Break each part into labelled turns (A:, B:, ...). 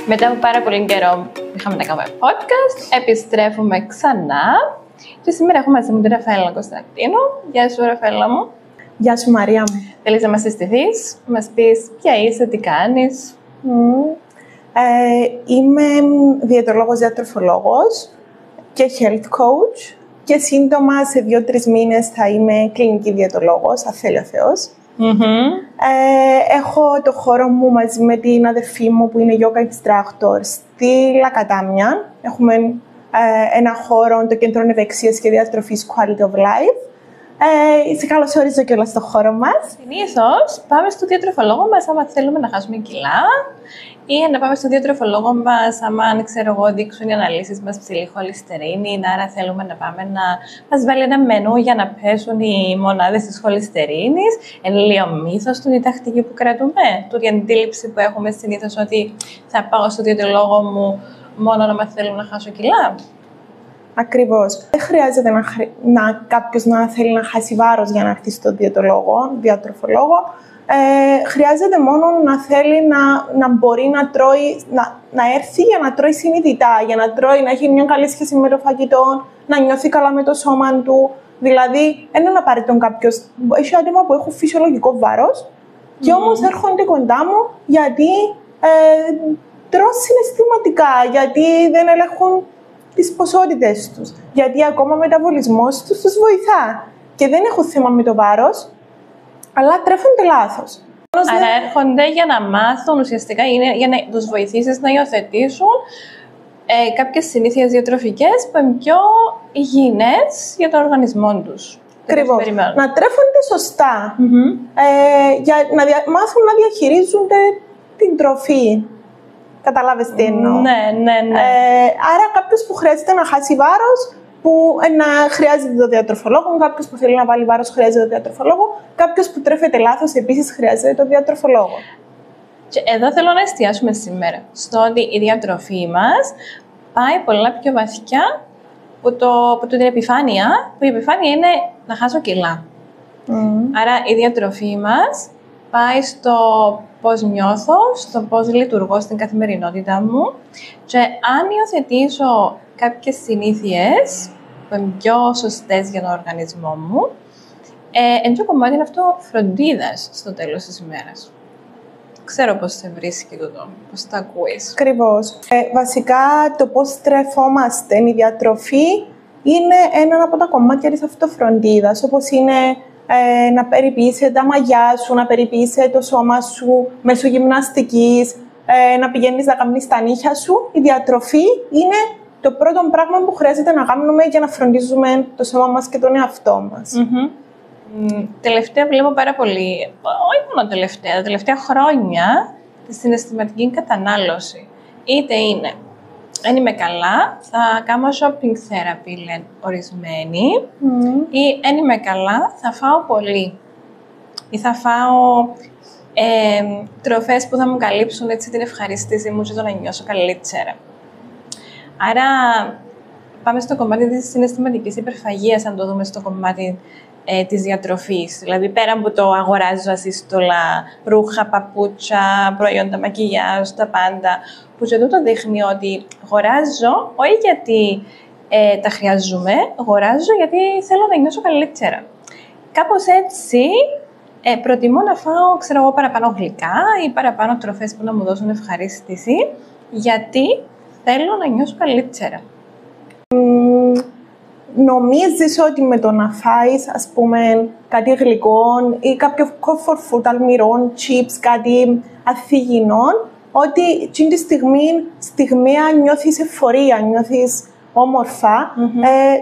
A: Μετά από πάρα πολύ καιρό είχαμε να κάνουμε podcast, επιστρέφουμε ξανά και σήμερα έχω μαζί μου την Ραφαέλα Κωνσταντίνου. Γεια σου, Ραφαέλα μου.
B: Γεια σου, Μαρία μου.
A: Θέλεις να μας συστηθείς, να μας πεις ποια είσαι, τι κάνεις?
B: Είμαι διαιτολόγος, διατροφολόγος και health coach και σύντομα σε 2-3 μήνες θα είμαι κλινική διαιτολόγος, αν θέλει ο Θεός. Έχω το χώρο μου μαζί με την αδερφή μου που είναι yoga instructor στη Λακατάμια. Έχουμε ένα χώρο, το Κέντρο Ευεξίας και Διατροφής Quality of Life. Σε καλωσορίζω κιόλας στο χώρο μας.
A: Συνήθως πάμε στο διατροφολόγο μας άμα θέλουμε να χάσουμε κιλά ή να πάμε στο διατροφολόγο μας άμα, ξέρω εγώ, δείξουν οι αναλύσεις μας ψηλή χολυστερίνη, άρα θέλουμε να πάμε να μας βάλει ένα μενού για να πέσουν οι μονάδες της χολυστερίνης. Είναι λίγο μύθος του η τακτική που κρατούμε, του η αντίληψη που έχουμε συνήθως ότι θα πάω στο διατροφολόγο μου μόνο να θέλω να χάσω κιλά.
B: Ακριβώς. Δεν χρειάζεται κάποιος να θέλει να χάσει βάρος για να έρθει στο διατροφολόγο. Χρειάζεται μόνο να θέλει να μπορεί να τρώει, να έρθει για να τρώει συνειδητά, για να τρώει, να έχει μια καλή σχέση με το φαγητό, να νιώθει καλά με το σώμα του. Δηλαδή, δεν είναι απαραίτητο κάποιος. Έχει άτομα που έχουν φυσιολογικό βάρος και όμως έρχονται κοντά μου γιατί τρως συναισθηματικά, γιατί δεν ελέγχουν τις ποσότητες τους. Γιατί ακόμα ο μεταβολισμός τους βοηθά. Και δεν έχουν θέμα με το βάρος, αλλά τρέφονται λάθος.
A: Άρα έρχονται για να μάθουν ουσιαστικά, για να τους βοηθήσεις να υιοθετήσουν κάποιες συνήθειες διατροφικές που είναι πιο υγιεινές για τον οργανισμό τους.
B: Ακριβώς. Να τρέφονται σωστά. Για να μάθουν να διαχειρίζονται την τροφή. Καταλάβες τι εννοώ.
A: Ναι.
B: Άρα κάποιος που χρειάζεται να χάσει βάρος, που χρειάζεται το διατροφολόγο, κάποιος που θέλει να βάλει βάρος χρειάζεται το διατροφολόγο, κάποιος που τρέφεται λάθος επίσης χρειάζεται το διατροφολόγο.
A: Και εδώ θέλω να εστιάσουμε σήμερα στο ότι η διατροφή μας πάει πολλά πιο βαθιά από την επιφάνεια, που η επιφάνεια είναι να χάσω κιλά. Άρα η διατροφή μας πάει στο πώς νιώθω, στο πώς λειτουργώ στην καθημερινότητά μου και αν υιοθετήσω κάποιες συνήθειες που είναι πιο σωστές για τον οργανισμό μου, εν το κομμάτι είναι αυτό φροντίδας στο τέλος της ημέρας. Ξέρω πώς σε βρίσκει τούτο, πώς τα ακούεις.
B: Ακριβώς. Βασικά το πώς τρεφόμαστε, η διατροφή είναι ένα από τα κομμάτια της αυτοφροντίδας, όπως είναι να περιποίησαι τα μαγιά σου, να περιποίησαι το σώμα σου μέσω γυμναστικής, να πηγαίνεις να κάνεις τα νύχια σου. Η διατροφή είναι το πρώτο πράγμα που χρειάζεται να κάνουμε για να φροντίζουμε το σώμα μας και τον εαυτό μας.
A: Τελευταία βλέπω πάρα πολύ, όχι μόνο τα τελευταία χρόνια, τη συναισθηματική κατανάλωση. Είτε είναι, αν είμαι καλά, θα κάνω shopping therapy, λένε ορισμένοι, ή αν είμαι καλά, θα φάω πολύ. Ή θα φάω τροφές που θα μου καλύψουν έτσι την ευχαρίστηση μου και το να νιώσω καλύτερα. Άρα, πάμε στο κομμάτι της συναισθηματικής υπερφαγίας, αν το δούμε στο κομμάτι της διατροφής. Δηλαδή, πέρα από το αγοράζω ασύστολα, ρούχα, παπούτσια, προϊόντα μακιγιάζ, τα πάντα, που και τούτο δείχνει ότι αγοράζω, όχι γιατί τα χρειάζομαι, αγοράζω γιατί θέλω να νιώσω καλύτερα. Κάπως έτσι, προτιμώ να φάω, ξέρω εγώ, παραπάνω γλυκά ή παραπάνω τροφές που να μου δώσουν ευχαρίστηση, γιατί θέλω να νιώσω καλύτερα.
B: Νομίζεις ότι με το να φάεις, ας πούμε, κάτι γλυκό ή κάποιο comfort food, αλμυρών, chips, κάτι αθυγινών, ότι εκείνη τη στιγμία νιώθεις ευφορία, νιώθεις όμορφα.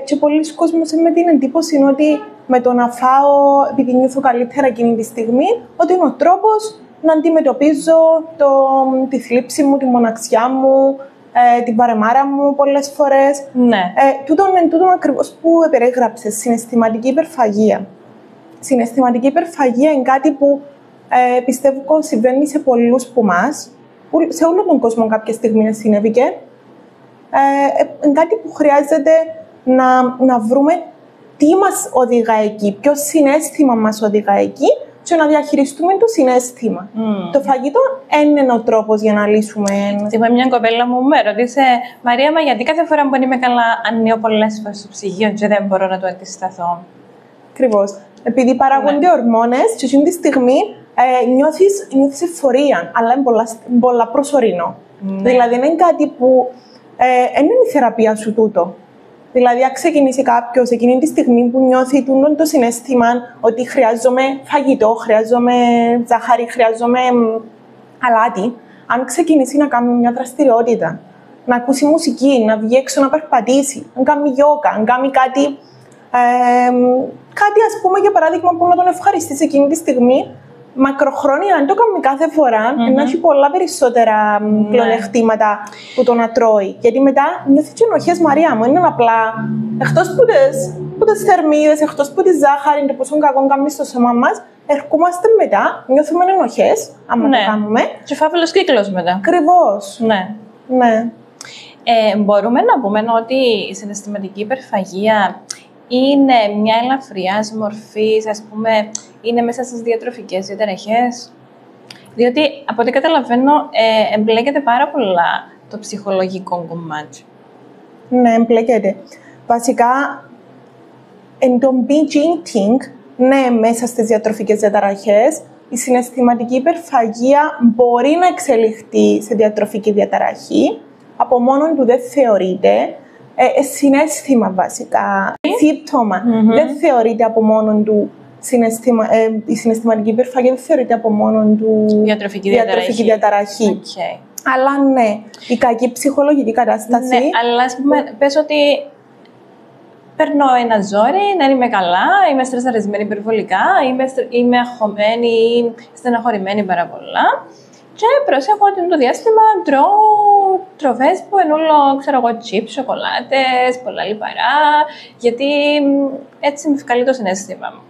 B: Και πολλοί κόσμος με την εντύπωση ότι με το να φάω, επειδή νιώθω καλύτερα εκείνη τη στιγμή, ότι είναι ο τρόπος να αντιμετωπίζω τη θλίψη μου, τη μοναξιά μου, την παρεμάρα μου πολλές φορές.
A: Ναι.
B: Τούτον ακριβώς που περιέγραψες, συναισθηματική υπερφαγία. Συναισθηματική υπερφαγία είναι κάτι που πιστεύω συμβαίνει σε πολλούς που μας. Σε όλο τον κόσμο κάποια στιγμή συνέβηκε. Είναι κάτι που χρειάζεται να βρούμε τι μας οδηγά εκεί, ποιο συναίσθημα μας οδηγά εκεί, και να διαχειριστούμε το συναίσθημα. Το φαγητό είναι ο τρόπος για να λύσουμε.
A: Θυμάμαι μια κοπέλα μου με ρώτησε, Μαρία, μα γιατί κάθε φορά που είμαι καλά, ανοίγω πολλές φορές στο ψυγείο και δεν μπορώ να το αντισταθώ.
B: Ακριβώς. Επειδή παράγονται ορμόνες, και εκείνη τη στιγμή νιώθεις ευφορία, αλλά είναι πολλά προσωρινό. Δηλαδή, είναι κάτι που δεν είναι η θεραπεία σου τούτο. Δηλαδή, αν ξεκινήσει κάποιος εκείνη τη στιγμή που νιώθει το συναίσθημα ότι χρειάζομαι φαγητό, χρειάζομαι ζάχαρη, χρειάζομαι αλάτι, αν ξεκινήσει να κάνει μια δραστηριότητα, να ακούσει μουσική, να βγει έξω να περπατήσει, να κάνει γιόγκα, να κάνει κάτι, ας πούμε, για παράδειγμα, που να τον ευχαριστήσει εκείνη τη στιγμή, μακροχρόνια, αν το κάνουμε κάθε φορά, να έχει πολλά περισσότερα πλεονεκτήματα που το να τρώει. Γιατί μετά νιώθει και ενοχές, Μαρία μου, είναι απλά, εκτός που τις θερμίδες, εκτός που τη ζάχαρη, το πόσο κακό κάνουμε στο σώμα μας, ερχόμαστε μετά, νιώθουμε ενοχές, άμα το κάνουμε.
A: Και φαύλος κύκλος μετά.
B: Ακριβώς. Ναι.
A: Μπορούμε να πούμε ότι η συναισθηματική υπερφαγία είναι μια ελαφριάς μορφής, ας πούμε, είναι μέσα στις διατροφικές διαταραχές. Διότι, από ό,τι καταλαβαίνω, εμπλέκεται πάρα πολλά το ψυχολογικό κομμάτι.
B: Ναι, εμπλέκεται. Βασικά, εν το binge eating, ναι, μέσα στις διατροφικές διαταραχές, η συναισθηματική υπερφαγία μπορεί να εξελιχθεί σε διατροφική διαταραχή, από μόνον του δεν θεωρείται. Συναίσθημα βασικά, σύμπτωμα. Δεν θεωρείται από μόνον του η συναισθηματική υπερφαγία, δεν θεωρείται από μόνον του διατροφική διαταραχή.
A: Okay.
B: Αλλά ναι, η κακή ψυχολογική κατάσταση.
A: Ναι, αλλά ας πούμε, πες ότι παίρνω ένα ζόρι, δεν είμαι καλά, είμαι στρεσαρισμένη υπερβολικά, είμαι αγχωμένη ή στεναχωρημένη πάρα πολλά. Και προσέχω ότι το διάστημα τρώω τροφές που είναι όλο, ξέρω εγώ, τσιπ, σοκολάτες, πολλά λιπαρά, γιατί έτσι με ευκαλεί το συναίσθημα μου.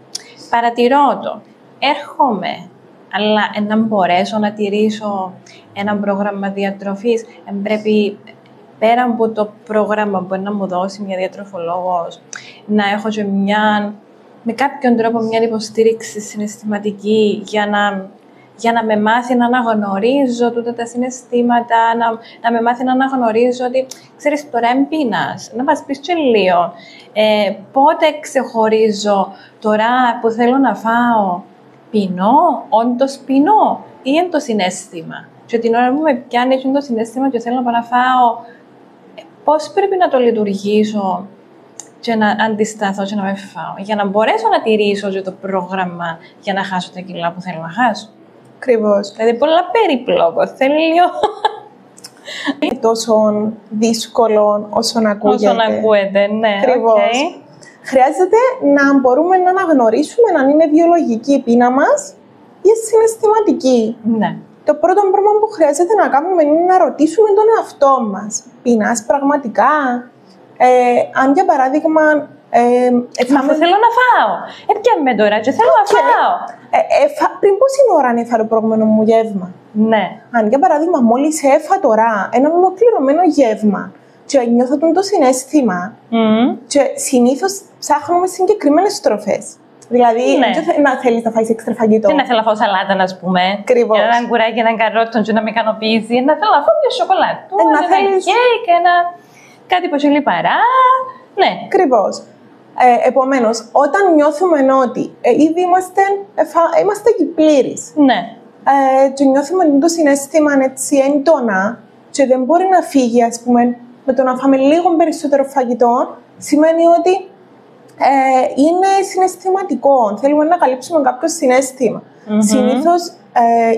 A: Παρατηρώ το, έρχομαι, αλλά να μπορέσω να τηρήσω ένα πρόγραμμα διατροφής, πρέπει πέρα από το πρόγραμμα που μπορεί να μου δώσει μια διατροφολόγος, να έχω και με κάποιον τρόπο μια υποστήριξη συναισθηματική για να με μάθει να αναγνωρίζω τούτα τα συναισθήματα, να με μάθει να αναγνωρίζω ότι, ξέρεις, τώρα είμαι πείνας. Να μας πεις και λίγο, πότε ξεχωρίζω τώρα που θέλω να φάω, πεινώ, όντως πεινώ ή είναι το συναίσθημα. Και την ώρα που με πιάνει το συναίσθημα και θέλω να πάω να φάω, πώς πρέπει να το λειτουργήσω και να αντισταθώ και να με φάω, για να μπορέσω να τηρήσω και το πρόγραμμα για να χάσω τα κιλά που θέλω να χάσω.
B: Ακριβώς.
A: Δηλαδή, πολλά περίπλοκο. Θέλει λίγο.
B: Είναι τόσο δύσκολο όσο να ακούγεται.
A: Όσο να ακούγεται, ναι.
B: Ακριβώς.
A: Okay.
B: Χρειάζεται να μπορούμε να αναγνωρίσουμε αν είναι βιολογική η πείνα μας ή συναισθηματική.
A: Ναι.
B: Το πρώτο πράγμα που χρειάζεται να κάνουμε είναι να ρωτήσουμε τον εαυτό μας. Πεινάς πραγματικά? Αν για παράδειγμα.
A: Αφού θέλω να φάω. Έπιαμε τώρα και θέλω να φάω.
B: Πριν πόση ώρα έφα το προηγούμενο μου γεύμα?
A: Ναι.
B: Αν για παράδειγμα μόλις έφα τώρα ένα ολοκληρωμένο γεύμα και νιώθω το συναίσθημα, και συνήθως ψάχνουμε συγκεκριμένες τροφές. Δηλαδή, δεν να θέλεις να φάεις έξτρα φαγητό.
A: Δεν θέλω να φάω σαλάτα, να πούμε.
B: Ακριβώς.
A: Ένα αγκουράκι, ένα καρότο και να με ικανοποιήσει. Να θέλω να φάω μια σοκολάτα.
B: Να θέλεις
A: κέικ, κάτι που έχει λιπαρά. Ναι.
B: Ακριβώς. Επομένως, όταν νιώθουμε ότι ήδη είμαστε εκεί πλήρεις,
A: ναι.
B: Και νιώθουμε το συναίσθημα έτσι έντονα και δεν μπορεί να φύγει, ας πούμε, με το να φάμε λίγο περισσότερο φαγητό, σημαίνει ότι είναι συναισθηματικό. Θέλουμε να καλύψουμε κάποιο συναίσθημα. Συνήθως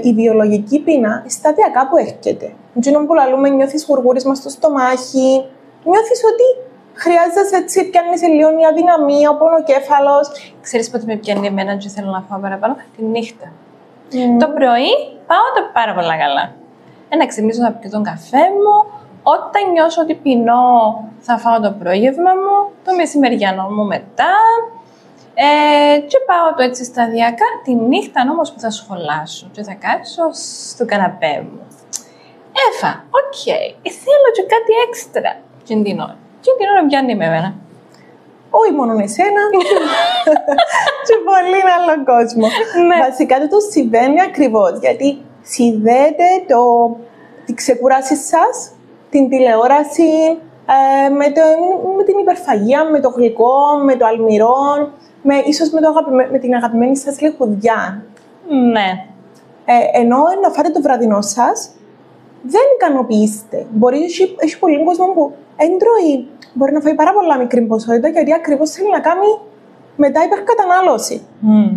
B: η βιολογική πείνα σταδιακά που έρχεται. Εκείνο που λαλούμε, νιώθεις γουργούρισμα στο στομάχι, νιώθεις ότι χρειάζεσαι έτσι, πιάνεις λίγο η αδυναμία, ο πονοκέφαλος.
A: Ξέρεις πότε με πιάνει εμένα και θέλω να φάω παραπάνω? Τη νύχτα. Το πρωί πάω πάρα πολλά καλά. Να ξυπνήσω να πιω τον καφέ μου. Όταν νιώσω ότι πεινώ, θα φάω το πρόγευμα μου, το μεσημεριανό μου μετά. Και πάω το έτσι σταδιακά. Τη νύχτα όμως που θα σχολάσω και θα κάτσω στο καναπέ μου. Οκ. Θέλω και κάτι έξτρα. Και την ώρα πιάνει με εμένα.
B: όχι μόνο εσένα, και πολύ άλλο κόσμο.
A: Ναι.
B: Βασικά το συμβαίνει ακριβώς, γιατί συνδέεται τη ξεκούραση σας, την τηλεόραση, με την υπερφαγία, με το γλυκό, με το αλμυρό, ίσως με την αγαπημένη σας λιχουδιά.
A: Ναι.
B: Ενώ να φάτε το βραδινό σας, δεν ικανοποιείστε. Έχει πολλοί κόσμο που εντρώει, μπορεί να φάει πάρα πολλά μικρή ποσότητα, γιατί ακριβώς θέλει να κάνει μετά υπερκατανάλωση.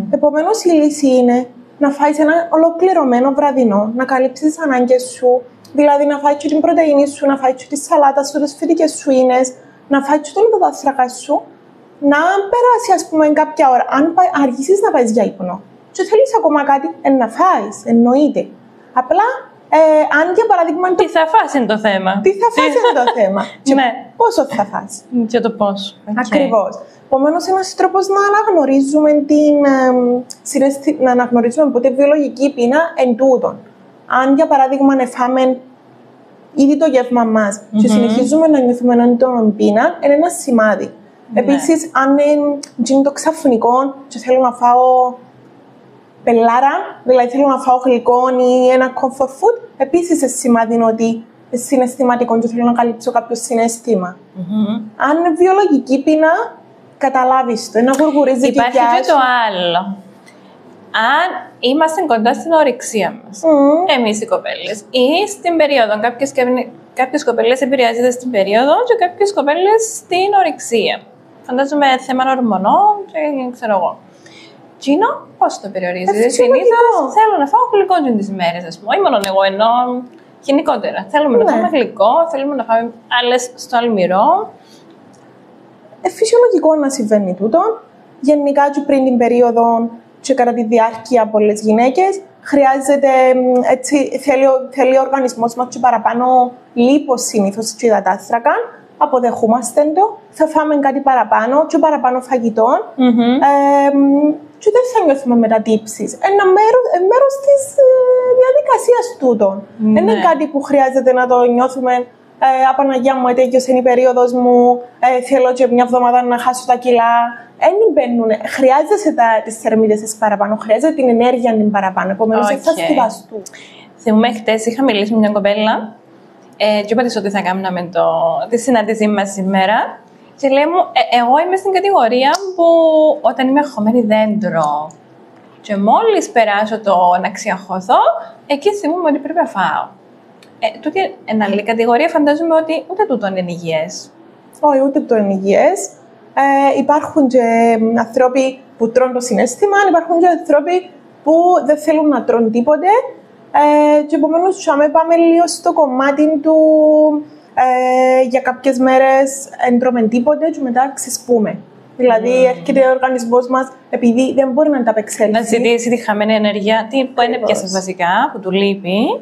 B: Επομένως, η λύση είναι να φάεις ένα ολοκληρωμένο βραδινό, να καλύψεις τις ανάγκες σου, δηλαδή να φάεις την πρωτεΐνη σου, να φάεις τη σαλάτα σου, τις φυτικές σου ίνες, να φάεις όλα τα δάστρακα σου, να περάσει, ας πούμε, κάποια ώρα. Αν αργήσεις να πάεις για ύπνο και θέλεις ακόμα κάτι, να φάεις, εννοείται. Απλά, αν για παράδειγμα.
A: Τι θα φας είναι το θέμα.
B: Τι θα φας είναι το θέμα. Και
A: ναι.
B: πόσο θα φας.
A: Και το πόσο.
B: Ακριβώς. Επομένως, ένας τρόπος να αναγνωρίζουμε να αναγνωρίζουμε ποτέ βιολογική πείνα εν τούτον. Αν για παράδειγμα φάμε ήδη το γεύμα μας και συνεχίζουμε να νιώθουμε έντονη πείνα, είναι ένα σημάδι.
A: Ναι.
B: Επίσης, αν είναι το ξαφνικό και θέλω να φάω πελάρα, δηλαδή θέλω να φάω γλυκό ή ένα comfort food, επίσης είναι σημάδι ότι συναισθηματικό και θέλω να καλύψω κάποιο συναίσθημα. Αν είναι βιολογική πείνα, καταλάβεις το, ένα γουργουρίζει
A: υπάρχει και το άλλο. Αν είμαστε κοντά στην ορεξία μας, εμείς οι κοπέλες, ή στην περίοδο, κάποιες κοπέλες επηρεάζονται στην περίοδο και κάποιες κοπέλες στην ορεξία. Φαντάζομαι θέμα ορμονών και ξέρω εγώ. Τζίνο, πώς το περιορίζεις? Συνήθως θέλω να φάω γλυκό τις μέρες, ας πούμε. Όχι μόνο εγώ, ενώ γενικότερα. Θέλουμε να φάμε γλυκό, θέλουμε να φάμε άλλες στο αλμυρό.
B: Φυσιολογικό να συμβαίνει τούτο. Γενικά και πριν την περίοδο και κατά τη διάρκεια πολλές γυναίκες, χρειάζεται, θέλει ο οργανισμός μας και παραπάνω λίπος συνήθως και υδατάνθρακα. Αποδεχούμαστε το, θα φάμε κάτι παραπάνω και παραπάνω φαγητό και δεν θα νιώθουμε μετατύψεις. Ένα μέρος της διαδικασίας τούτων. Δεν είναι κάτι που χρειάζεται να το νιώθουμε «Απαναγιά μου, έτεγιωσε η περίοδος μου, θέλω και μια εβδομάδα να χάσω τα κιλά». Δεν μπαίνουν. Χρειάζεσαι τις θερμίδες της παραπάνω, χρειάζεται την ενέργεια την παραπάνω. Επομένως, θα στιβαστούν.
A: Θυμούμαι χτες είχα μιλήσει με μια κοπέλα και είπα της ότι θα κάνουμε τη συνάντησή μας σήμερα. Και λέει μου, εγώ είμαι στην κατηγορία που όταν είμαι αγχωμένη δεν τρώω. Και μόλις περάσω το να ξιαχωθώ, εκεί θυμούμαι ότι πρέπει να φάω. Τούτη είναι άλλη κατηγορία, φαντάζομαι ότι ούτε τούτο είναι υγιές.
B: Όχι, ούτε τούτο είναι υγιές. Υπάρχουν και άνθρωποι που τρώνε το συναίσθημα, υπάρχουν και άνθρωποι που δεν θέλουν να τρώνε τίποτε. Και επομένως, πάμε λίγο στο κομμάτι του για κάποιες μέρες δεν τρώμε τίποτε και μετά ξεσπούμε. Δηλαδή, έρχεται ο οργανισμός μας, επειδή δεν μπορεί να ανταπεξέλθει.
A: Να ζητήσει τη χαμένη ενέργεια, που είναι πιάσα βασικά, που του λείπει.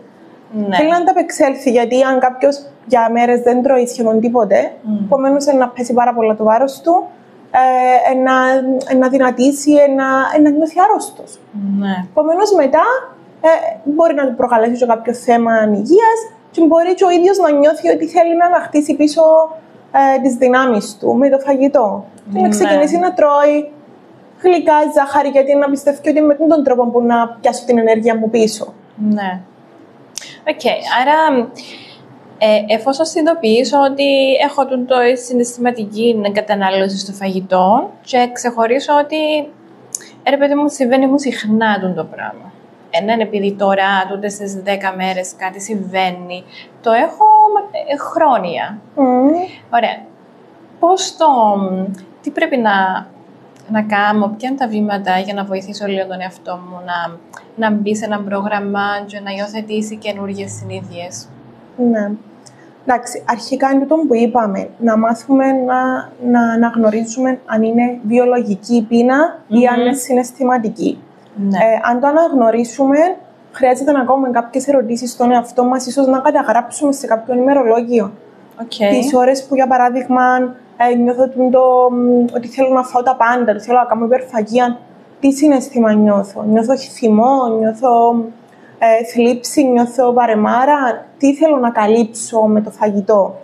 A: Ναι.
B: Θέλει να ανταπεξέλθει, γιατί αν κάποιος για μέρες δεν τρώει σχεδόν τίποτε, επομένως να πέσει πάρα πολλά το βάρος του, να δυνατήσει, να νιώθει άρρωστος.
A: Ναι.
B: Επομένως, μετά μπορεί να του προκαλέσει και κάποιο θέμα υγείας και μπορεί και ο ίδιος να νιώθει ότι θέλει να ανακτήσει πίσω τις δυνάμεις του με το φαγητό. Και να ξεκινήσει να τρώει γλυκά, ζάχαρη, γιατί να πιστεύει ότι με τον τρόπο που να πιάσω την ενέργεια μου πίσω.
A: Ναι. Οκ, άρα εφόσον συνειδητοποιήσω ότι έχω το συναισθηματική κατανάλωση στο φαγητό και ξεχωρίσω ότι ρε παιδί μου συμβαίνει μου συχνά το πράγμα. Είναι επειδή τώρα, τούτες στις 10 μέρες κάτι συμβαίνει. Το έχω χρόνια. Ωραία. Τι πρέπει να κάνω, ποια είναι τα βήματα για να βοηθήσω λίγο τον εαυτό μου να μπει σε ένα πρόγραμμα και να υιοθετήσει καινούργιες συνήθειες?
B: Ναι. Εντάξει, αρχικά είναι το που είπαμε, να μάθουμε να αναγνωρίζουμε αν είναι βιολογική η πείνα ή αν είναι συναισθηματική.
A: Ναι.
B: Αν το αναγνωρίσουμε, χρειάζεται να κάνουμε κάποιες ερωτήσεις στον εαυτό μας, ίσως να καταγράψουμε σε κάποιο ημερολόγιο. Τις ώρες που, για παράδειγμα, νιώθω ότι θέλω να φάω τα πάντα, ότι θέλω να κάνω υπερφαγία, τι συναίσθημα νιώθω? Νιώθω θυμό, νιώθω θλίψη, νιώθω βαρεμάρα, τι θέλω να καλύψω με το φαγητό?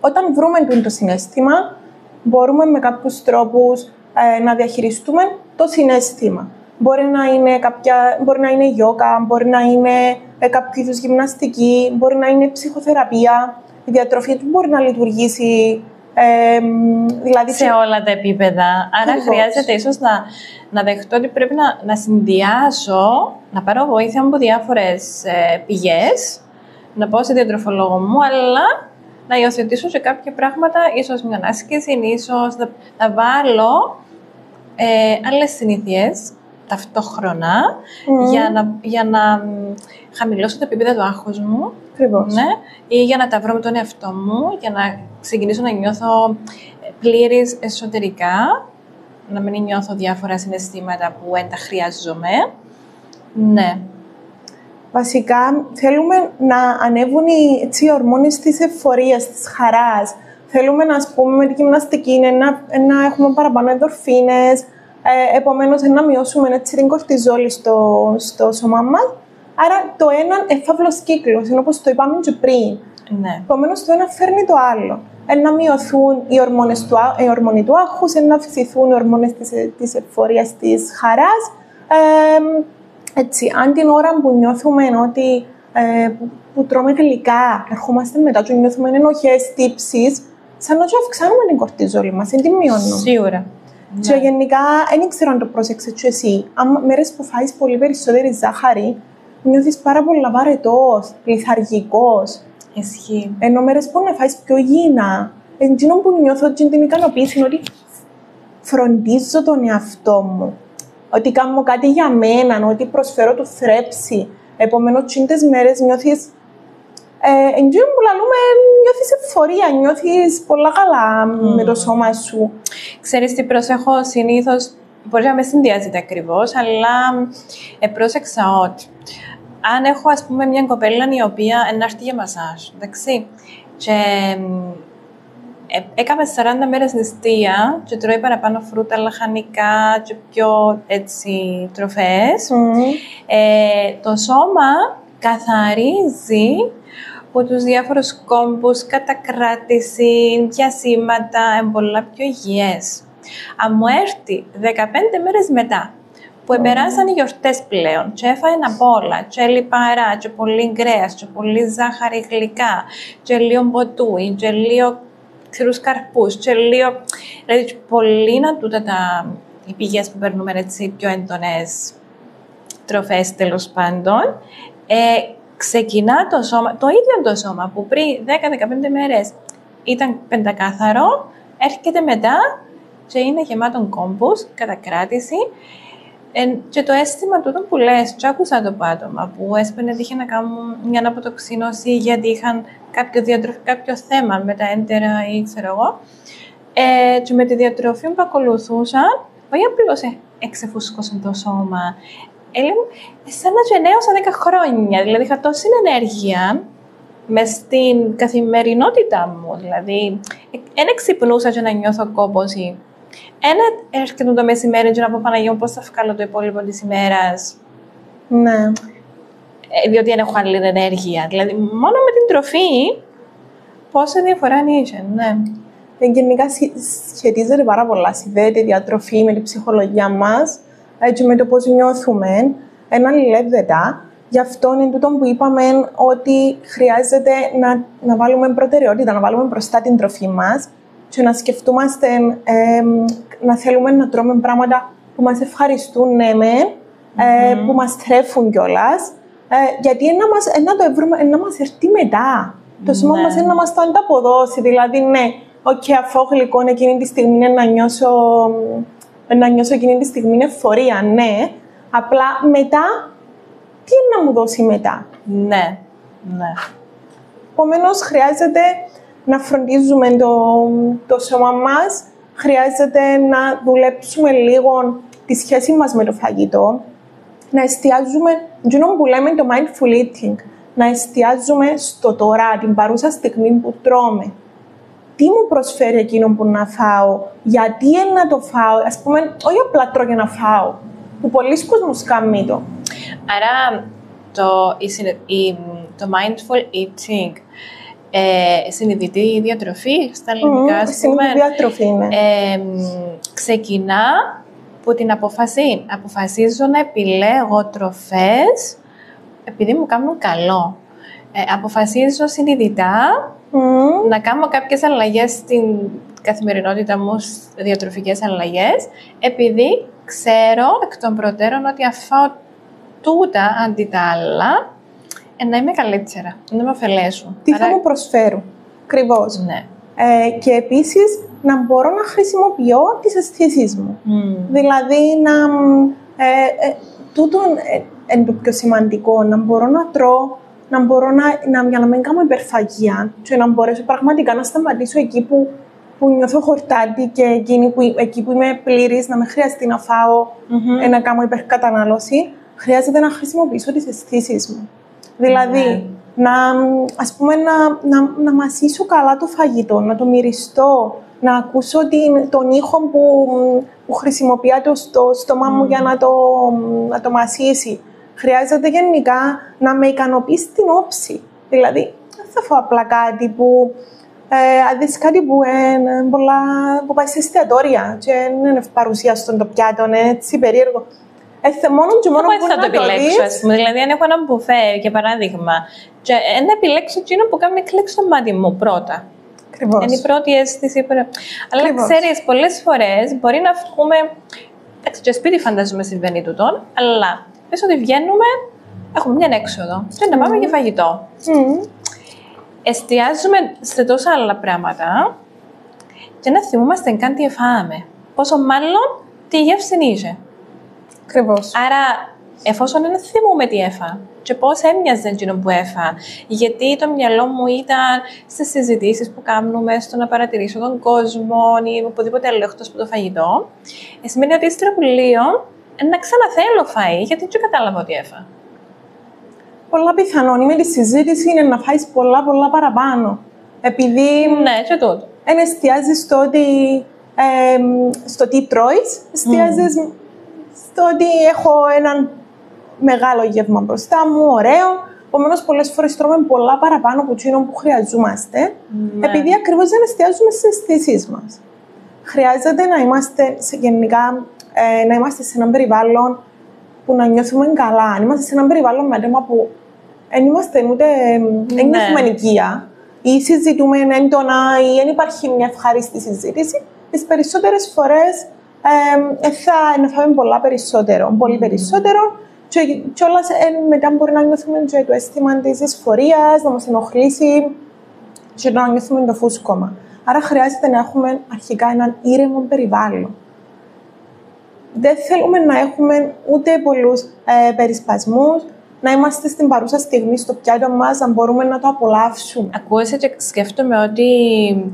B: Όταν βρούμε το συναίσθημα, μπορούμε με κάποιους τρόπους να διαχειριστούμε το συναίσθημα. Μπορεί να είναι γιόγκα, μπορεί να είναι κάποιο είδους γυμναστική, μπορεί να είναι ψυχοθεραπεία. Η διατροφή του μπορεί να λειτουργήσει δηλαδή
A: σε όλα τα επίπεδα. Άρα χρειάζεται ίσως να δεχτώ ότι πρέπει να συνδυάσω, να πάρω βοήθεια από διάφορες πηγές, να πάω σε διατροφολόγο μου, αλλά να υιοθετήσω σε κάποια πράγματα, ίσως μια άσκηση, ίσως να βάλω άλλες συνήθειες ταυτόχρονα για να χαμηλώσω τα επίπεδα του άγχους μου.
B: Ακριβώς.
A: Ναι, ή για να τα βρω με τον εαυτό μου, για να ξεκινήσω να νιώθω πλήρης εσωτερικά, να μην νιώθω διάφορα συναισθήματα που δεν τα χρειάζομαι. Ναι.
B: Βασικά, θέλουμε να ανέβουν οι ορμόνες της ευφορίας, της χαράς. Θέλουμε, ας πούμε, με τη γυμναστική να έχουμε παραπάνω ενδορφίνες, επομένως να μειώσουμε έτσι την κορτιζόλη στο σώμα μας. Άρα το ένα εφαύλος κύκλος, είναι όπως το είπαμε και πριν.
A: Ναι.
B: Επομένως το ένα φέρνει το άλλο. Να μειωθούν οι ορμόνοι του άγχους, να αυξηθούν οι ορμόνες της ευφορίας, της χαράς. Έτσι, αν την ώρα που νιώθουμε ότι που τρώμε γλυκά, ερχόμαστε μετά και νιώθουμε ενοχές, τύψεις, σαν να αυξάνουμε την κορτιζόλη μας, δεν την μειώνουμε.
A: Σίγουρα.
B: Και γενικά, δεν ξέρω αν το πρόσεξες και εσύ, αν μέρες που φάεις πολύ περισσότερη ζάχαρη, νιώθεις πάρα πολύ βαρετός, λιθαργικός.
A: Ισχύει.
B: Ενώ μέρες που να φάεις πιο υγιεινά, εκείνο που νιώθω και την ικανοποίηση είναι ότι φροντίζω τον εαυτό μου. Ότι κάνω κάτι για μένα, ότι προσφέρω του θρέψη. Επομένως, τις μέρες νιώθεις εκείνο που λαλούμε, νιώθεις ευφορία, νιώθεις πολλά καλά με το σώμα σου.
A: Ξέρεις τι προσέχω συνήθως, μπορεί να με συνδυάζεται ακριβώς, αλλά πρόσεξα ότι αν έχω, ας πούμε, μια κοπέλα η οποία έρθει για μασάζ, εντάξει, και έκαμε 40 μέρες νηστεία και τρώει παραπάνω φρούτα, λαχανικά και πιο έτσι τροφές, το σώμα καθαρίζει από τους διάφορους κόμπους, κατακράτηση, διασύματα, πολλά πιο υγιές. Αν μου έρθει 15 μέρες μετά, που περάσαν οι γιορτές πλέον και έφαγε απ' όλα, και λιπαρά, και πολύ κρέας, και πολύ ζάχαρη γλυκά, και λίγο μποτούι, και λίγο ξηρούς καρπούς, και λίγο... Δηλαδή, πολύ να τούτα οι πηγές που παίρνουμε έτσι πιο έντονες τροφές, τέλος πάντων, ξεκινά το σώμα, το ίδιο το σώμα που πριν 10-15 μέρες ήταν πεντακάθαρο, έρχεται μετά και είναι γεμάτον κόμπους, κατακράτηση. Και το αίσθημα τούτο που λες, και άκουσα το άτομα που έσπαινε ότι είχε να κάνουν μια αποτοξίνωση γιατί είχαν κάποιο θέμα με τα έντερα ή ξέρω εγώ. Και με τη διατροφή που ακολουθούσαν, όχι απλώς εξεφούσκωσαν το σώμα. Σαν να γενναίωσα 10 χρόνια, δηλαδή είχα τόση ενέργεια μες στην καθημερινότητά μου. Δηλαδή, δεν εξυπνούσα και να νιώθω κόπος ή ένα έρχεται το μεσημέρι και να πω Παναγία μου πώς θα βγάλω το υπόλοιπο της ημέρας.
B: Ναι.
A: Διότι δεν έχω άλλη ενέργεια. Δηλαδή, μόνο με την τροφή, πόσα διαφορά είχε, ναι.
B: Γενικά σχετίζεται πάρα πολλά. Συνδέεται η διατροφή με την ψυχολογία μας και με το πώς νιώθουμε. Ένα αλληλεύδετα. Γι' αυτό είναι τούτο που είπαμε ότι χρειάζεται να βάλουμε προτεραιότητα, να βάλουμε μπροστά την τροφή μας και να σκεφτούμαστε, να θέλουμε να τρώμε πράγματα που μας ευχαριστούν, ναι, που μας θρέφουν κιόλας, γιατί να μας έρθει μετά. Το σώμα μας να μας το ανταποδώσει. Δηλαδή, ναι, αφού γλυκό εκείνη τη στιγμή να νιώσω εκείνη τη στιγμή ευφορία, ναι, απλά μετά, τι είναι να μου δώσει μετά.
A: Ναι, ναι.
B: Επομένως, χρειάζεται να φροντίζουμε το σώμα μας, χρειάζεται να δουλέψουμε λίγο τη σχέση μας με το φαγητό, να εστιάζουμε, εκείνο που λέμε το mindful eating, να εστιάζουμε στο τώρα, την παρούσα στιγμή που τρώμε. Τι μου προσφέρει εκείνο που να φάω, γιατί να το φάω, ας πούμε, όχι απλά τρώω για να φάω, που πολλοί κόσμος κάνει το.
A: Άρα, το mindful eating συνειδητή διατροφή, στα ελληνικά, ας πούμε.
B: Συνειδητή διατροφή, ναι.
A: Ξεκινά από την απόφαση. Αποφασίζω να επιλέγω τροφές επειδή μου κάνουν καλό. Αποφασίζω συνειδητά να κάνω κάποιες αλλαγές στην καθημερινότητα μου, διατροφικές αλλαγές, επειδή ξέρω εκ των προτέρων ότι αφάω τούτα αντί τα άλλα, να είμαι καλύτερα, να με ωφελέσουν.
B: Τι θα μου προσφέρουν, ακριβώς.
A: Ναι.
B: Και επίσης να μπορώ να χρησιμοποιώ τις αισθήσεις μου. Δηλαδή, τούτο είναι το πιο σημαντικό, να μπορώ να τρώω, για να μην κάνω υπερφαγία και να μπορέσω πραγματικά να σταματήσω εκεί που νιώθω χορτάτη και εκεί που είμαι πλήρης, να μην χρειαστεί να φάω, να κάνω υπερκατανάλωση. Χρειάζεται να χρησιμοποιήσω τις αισθήσεις μου. Δηλαδή, ας πούμε, να μασίσω καλά το φαγητό, να το μυριστώ, να ακούσω τον ήχο που χρησιμοποιεί το στόμα μου για να το μασίσει. Χρειάζεται γενικά να με ικανοποιήσει την όψη. Δηλαδή, δεν θα φάω απλά κάτι που... αν δεις κάτι που πάει σε εστιατόρια και δεν είναι παρουσία στον το πιάτο, είναι έτσι περίεργο. Μόνο και μόνο που
A: θα το επιλέξω, ας πούμε. Δηλαδή, αν έχω ένα μπουφέ, για παράδειγμα, και να επιλέξω εκείνο που κάνει κλικ στο μάτι μου πρώτα.
B: Ακριβώς.
A: Είναι η πρώτη αίσθηση. Αλλά ξέρεις, πολλές φορές μπορεί να βγούμε. Εντάξει, και σπίτι φαντάζομαι συμβαίνει τούτον, αλλά πες ότι βγαίνουμε, έχουμε μια έξοδο. Πρέπει να πάμε για φαγητό. Εστιάζουμε σε τόσα άλλα πράγματα και να θυμούμαστε καν τι εφάμε. Πόσο μάλλον τι γεύση είχε.
B: Ακριβώς.
A: Άρα, εφόσον δεν θυμούμε τι έφα και πώς έμοιαζε εκείνο που έφα, γιατί το μυαλό μου ήταν στις συζητήσεις που κάνουμε, στο να παρατηρήσω τον κόσμο ή οπουδήποτε άλλο εκτός από το φαγητό, σημαίνει ότι ύστερα που λίγο να ξαναθέλω φαΐ, γιατί δεν κατάλαβα ότι έφα.
B: Πολλά πιθανόν ή με τη συζήτηση είναι να φάεις πολλά παραπάνω. Επειδή.
A: Ναι, και τούτο.
B: Εν εστιάζεις στο τι τρώεις, εστιάζεις στο ότι έχω έναν μεγάλο γεύμα μπροστά μου, ωραίο. Επομένως, πολλές φορές τρώμε πολλά παραπάνω από εκείνο που χρειαζόμαστε, επειδή ακριβώς δεν εστιάζουμε στις αισθήσεις μας. Χρειάζεται να είμαστε γενικά να είμαστε σε ένα περιβάλλον που να νιώθουμε καλά. Αν είμαστε σε ένα περιβάλλον με άτομα που δεν είμαστε ούτε νιώθουμε οικία ή συζητούμε έντονα ή δεν υπάρχει μια ευχάριστη συζήτηση, τις περισσότερες φορές θα φάμε πολύ περισσότερο και όλα μετά μπορεί να νιώθουμε και το αίσθημα της δυσφορίας, να μας ενοχλήσει και να νιώθουμε το φούσκωμα. Άρα χρειάζεται να έχουμε αρχικά έναν ήρεμο περιβάλλον. Δεν θέλουμε να έχουμε ούτε πολλούς περισπασμούς, να είμαστε στην παρούσα στιγμή στο πιάτο μας, να μπορούμε να το απολαύσουμε.
A: Ακούσα και σκέφτομαι ότι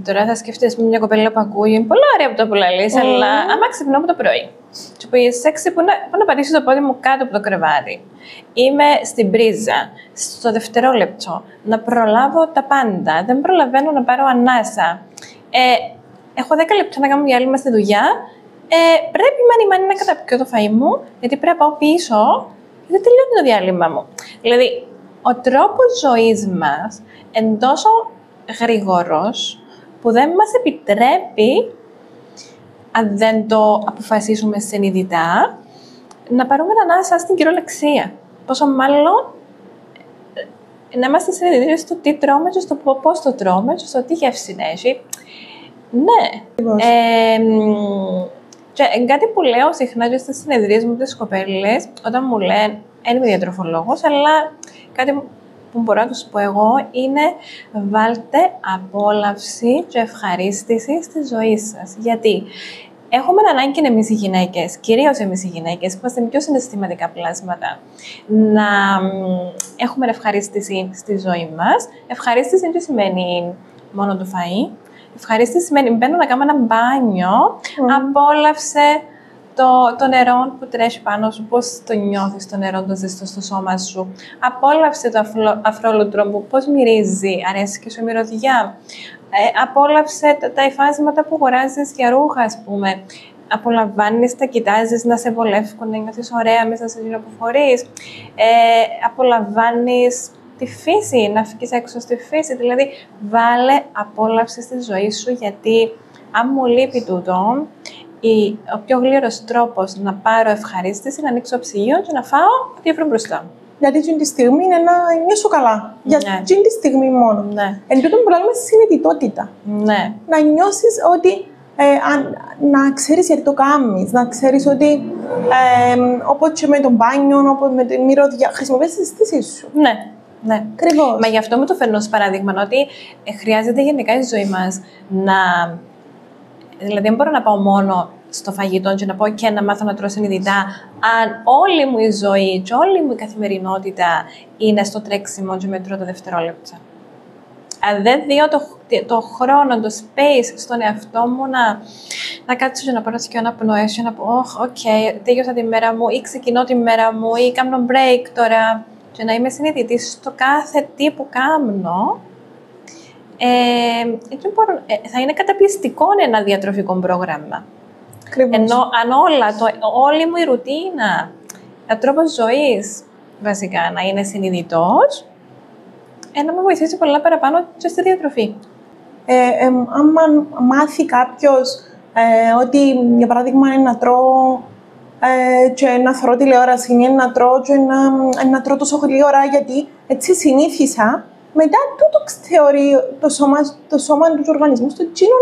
A: τώρα θα σκέφτεσαι μια κοπέλα που ακούει, είναι πολύ ωραία που το απολαλείς, αλλά άμα ξυπνώ από το πρωί και που είσαι σεξι, που να πατήσω το πόδι μου κάτω από το κρεβάτι. Είμαι στην πρίζα, στο δευτερόλεπτο, να προλάβω τα πάντα. Δεν προλαβαίνω να πάρω ανάσα. Έχω 10 λεπτά να κάνω διάλειμμα στη δουλειά. Πρέπει μάνι να καταπιώ το φαΐ μου, γιατί πρέπει να πάω πίσω και δεν τελειώνει το διάλειμμα μου. Δηλαδή, ο τρόπος ζωής μας είναι τόσο γρήγορος που δεν μας επιτρέπει, αν δεν το αποφασίσουμε συνειδητά, να πάρουμε ανάσα στην κυριολεξία. Πόσο μάλλον να είμαστε συνειδητοί στο τι τρώμε και στο πώς το τρώμε και στο τι γεύση έχει. Ναι. Και κάτι που λέω συχνά και στις συνεδρίες μου τις κοπέλες, όταν μου λένε, δεν είμαι διατροφολόγος, αλλά κάτι που μπορώ να τους πω εγώ είναι βάλτε απόλαυση και ευχαρίστηση στη ζωή σας. Γιατί έχουμε ανάγκη εμείς οι γυναίκες, κυρίως εμείς οι γυναίκες, που είμαστε πιο συναισθηματικά πλάσματα, να έχουμε ευχαρίστηση στη ζωή μας. Ευχαρίστηση δεν σημαίνει μόνο το φαΐ. Ευχαρίστηση σημαίνει μπαίνω να κάνω ένα μπάνιο, απόλαυσε το νερό που τρέχει πάνω σου, πώς το νιώθεις το νερό, το ζεστό στο σώμα σου. Απόλαυσε το αφρόλουτρο μου, πώς μυρίζει, αρέσει και σου η μυρωδιά. Απόλαυσε τα υφάσματα που αγοράζεις για ρούχα, ας πούμε. Απολαμβάνεις, τα κοιτάζεις να σε βολεύουν, να νιώθεις ωραία μέσα σε εκείνο που φορείς. Απολαμβάνεις τη φύση, να φύγεις έξω στη φύση. Δηλαδή, βάλε απόλαυση στη ζωή σου, γιατί αν μου λείπει τούτο, ο πιο γλύρος τρόπος να πάρω ευχαρίστηση είναι να ανοίξω ψυγείο και να φάω ό,τι βρω μπροστά μου.
B: Γιατί εκείνη τη στιγμή είναι να νιώσω καλά. Για εκείνη τη στιγμή μόνο.
A: Ναι.
B: Εν τούτο που λέμε συνειδητότητα.
A: Ναι.
B: Να νιώσεις ότι να ξέρεις γιατί το κάνεις, να ξέρεις ότι όπως και με τον μπάνιο, όπως με τη μυρωδιά, χρησιμοποιείς τη αίσθησή σου.
A: Ναι. Ναι.
B: Ακριβώς.
A: Μα γι' αυτό μου το φέρνω ως παράδειγμα, ότι χρειάζεται γενικά η ζωή μας να... Δηλαδή, δεν μπορώ να πάω μόνο στο φαγητό και να πω και να μάθω να τρώω συνειδητά, αν όλη μου η ζωή και όλη μου η καθημερινότητα είναι στο τρέξιμο και μετρώ τα δευτερόλεπτα. Αν δεν δίνω το χρόνο, το space στον εαυτό μου να κάτσω και να πάρω και να πνοέσω και να πω τέλειωσα τη μέρα μου ή ξεκινώ τη μέρα μου ή κάνω break τώρα και να είμαι συνειδητή στο κάθε τι που κάνω, θα είναι καταπιεστικό ένα διατροφικό πρόγραμμα.
B: Ακριβώς.
A: Ενώ αν όλη μου η ρουτίνα, ο τρόπος ζωής βασικά να είναι συνειδητός, να με βοηθήσει πολλά παραπάνω και στη διατροφή.
B: Αν μάθει κάποιος ότι, για παράδειγμα, είναι να τρώω και να θωρώ τηλεόραση ή να τρώω και να τρώω τόσο γρήγορα γιατί έτσι συνήθισα, μετά τούτο θεωρεί το σώμα του οργανισμού στο τσίνο